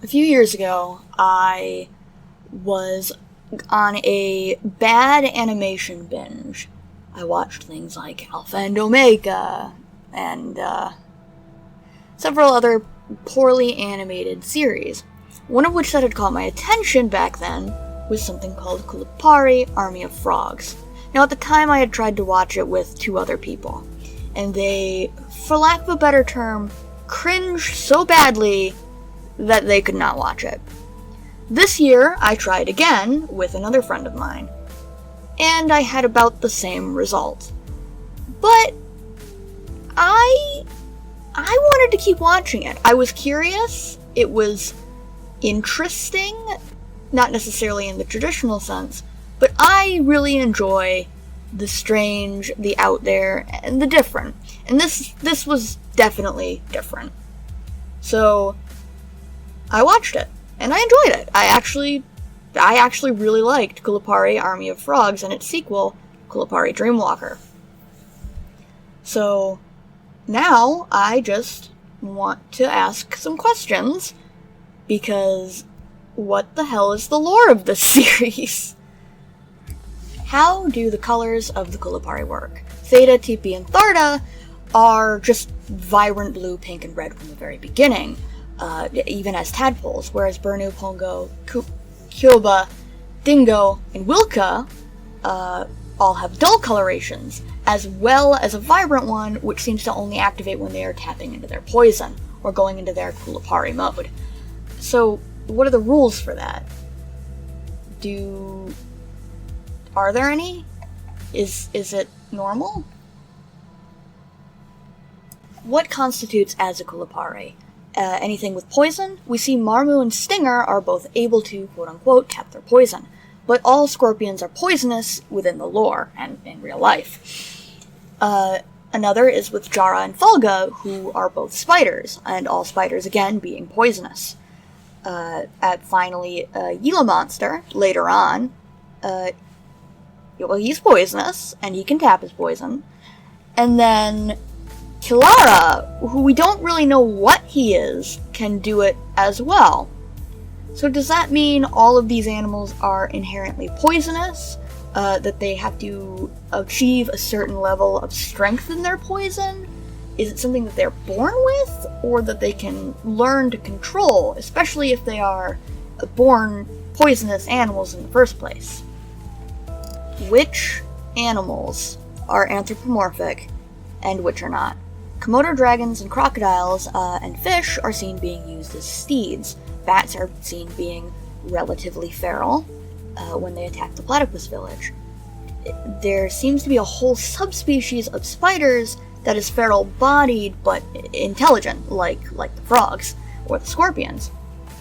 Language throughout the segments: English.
A few years ago, I was on a bad animation binge. I watched things like Alpha and Omega and several other poorly animated series, one of which that had caught my attention back then was something called Kulipari, Army of Frogs. Now, at the time, I had tried to watch it with two other people, and they, for lack of a better term, cringed so badly that they could not watch it. This year, I tried again with another friend of mine, and I had about the same result. But I wanted to keep watching it. I was curious. It was interesting, not necessarily in the traditional sense, but I really enjoy the strange, the out there, and the different. And this was definitely different. So I watched it, and I enjoyed it. I actually really liked Kulipari, Army of Frogs, and its sequel, Kulipari Dreamwalker. So now I just want to ask some questions, because what the hell is the lore of this series? How do the colors of the Kulipari work? Theta, Tipi, and Tharda are just vibrant blue, pink, and red from the very beginning, even as tadpoles, whereas Burnu, Pongo, Kyoba, Dingo, and Wilka all have dull colorations, as well as a vibrant one, which seems to only activate when they are tapping into their poison, or going into their Kulipari mode. So, what are the rules for that? Are there any? Is it normal? What constitutes as a Kulipari? Anything with poison? We see Marmu and Stinger are both able to, quote-unquote, tap their poison. But all scorpions are poisonous within the lore, and in real life. Another is with Jara and Fulga, who are both spiders, and all spiders, again, being poisonous. Finally, Gila Monster, later on, he's poisonous, and he can tap his poison. And then Kilara, who we don't really know what he is, can do it as well. So does that mean all of these animals are inherently poisonous? That they have to achieve a certain level of strength in their poison? Is it something that they're born with, or that they can learn to control, especially if they are born poisonous animals in the first place? Which animals are anthropomorphic, and which are not? Komodo dragons and crocodiles and fish are seen being used as steeds. Bats are seen being relatively feral when they attack the platypus village. There seems to be a whole subspecies of spiders that is feral-bodied but intelligent, like the frogs or the scorpions.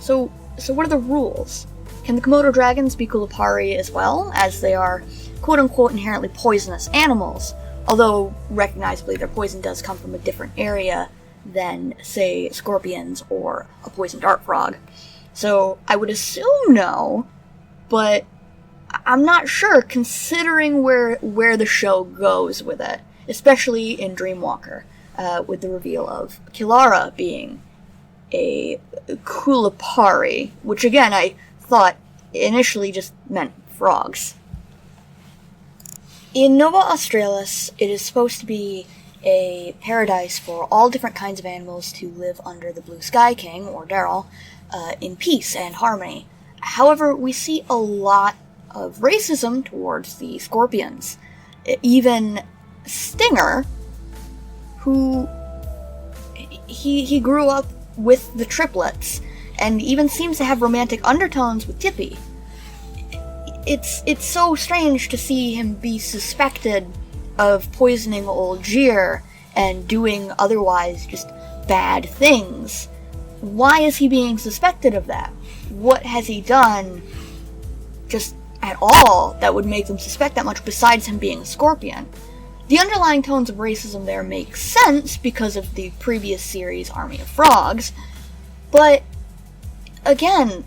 So what are the rules? Can the Komodo dragons be Kulipari as well, as they are quote-unquote inherently poisonous animals, although recognizably their poison does come from a different area than, say, scorpions or a poisoned dart frog. So I would assume no, but I'm not sure, considering where the show goes with it, especially in Dreamwalker, with the reveal of Kilara being a Kulipari, which again I thought initially just meant frogs. In Nova Australis, it is supposed to be a paradise for all different kinds of animals to live under the Blue Sky King, or Daryl, in peace and harmony. However, we see a lot of racism towards the scorpions. Even Stinger, who he grew up with the triplets, and even seems to have romantic undertones with Tippy. It's so strange to see him be suspected of poisoning old Jir and doing otherwise just bad things. Why is he being suspected of that? What has he done just at all that would make them suspect that much besides him being a scorpion? The underlying tones of racism there make sense because of the previous series Army of Frogs, but again,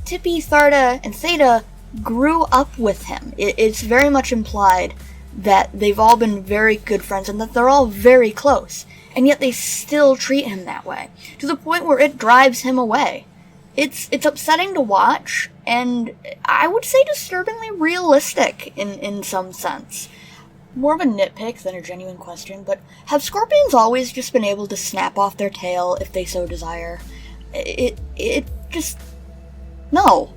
Tippy, Tharda, and Theta grew up with him. It's very much implied that they've all been very good friends and that they're all very close, and yet they still treat him that way, to the point where it drives him away. It's upsetting to watch, and I would say disturbingly realistic in some sense. More of a nitpick than a genuine question, but have scorpions always just been able to snap off their tail if they so desire? It just... No.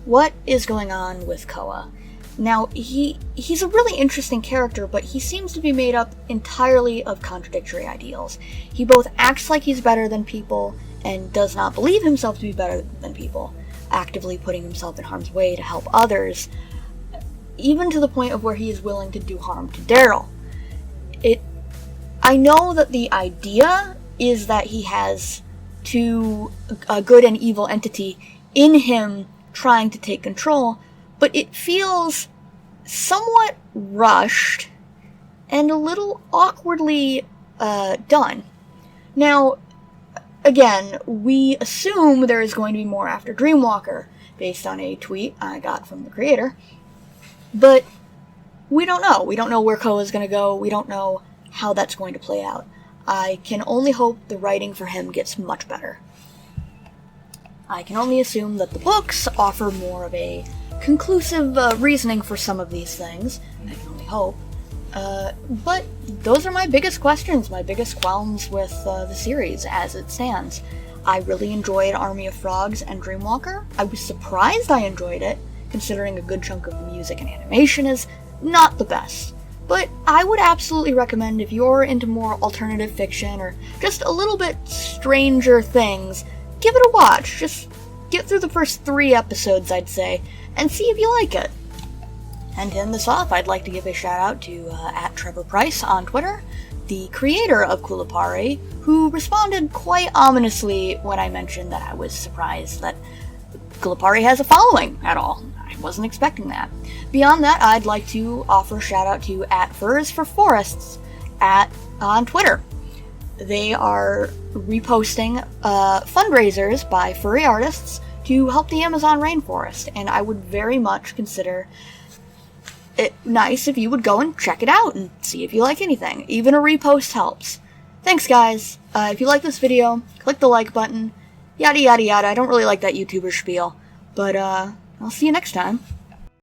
What is going on with Koa? Now, he's a really interesting character, but he seems to be made up entirely of contradictory ideals. He both acts like he's better than people, and does not believe himself to be better than people, actively putting himself in harm's way to help others, even to the point of where he is willing to do harm to Daryl. I know that the idea is that he has a good and evil entity in him trying to take control, but it feels somewhat rushed and a little awkwardly done. Now, again, we assume there is going to be more after Dreamwalker, based on a tweet I got from the creator, but we don't know. We don't know where Koa is going to go. We don't know how that's going to play out. I can only hope the writing for him gets much better. I can only assume that the books offer more of a conclusive reasoning for some of these things. I can only hope. But those are my biggest questions, my biggest qualms with the series as it stands. I really enjoyed Army of Frogs and Dreamwalker. I was surprised I enjoyed it, considering a good chunk of the music and animation is not the best. But I would absolutely recommend, if you're into more alternative fiction or just a little bit stranger things, give it a watch. Just get through the first 3 episodes, I'd say, and see if you like it. And to end this off, I'd like to give a shout out to @TrevorPrice on Twitter, the creator of Kulipari, who responded quite ominously when I mentioned that I was surprised that Kulipari has a following at all. I wasn't expecting that. Beyond that, I'd like to offer a shout out to @FursForForests on Twitter. They are reposting fundraisers by furry artists to help the Amazon rainforest, and I would very much consider it nice if you would go and check it out and see if you like anything. Even a repost helps. Thanks, guys. If you like this video, click the like button. Yada yada yada. I don't really like that YouTuber spiel, but I'll see you next time.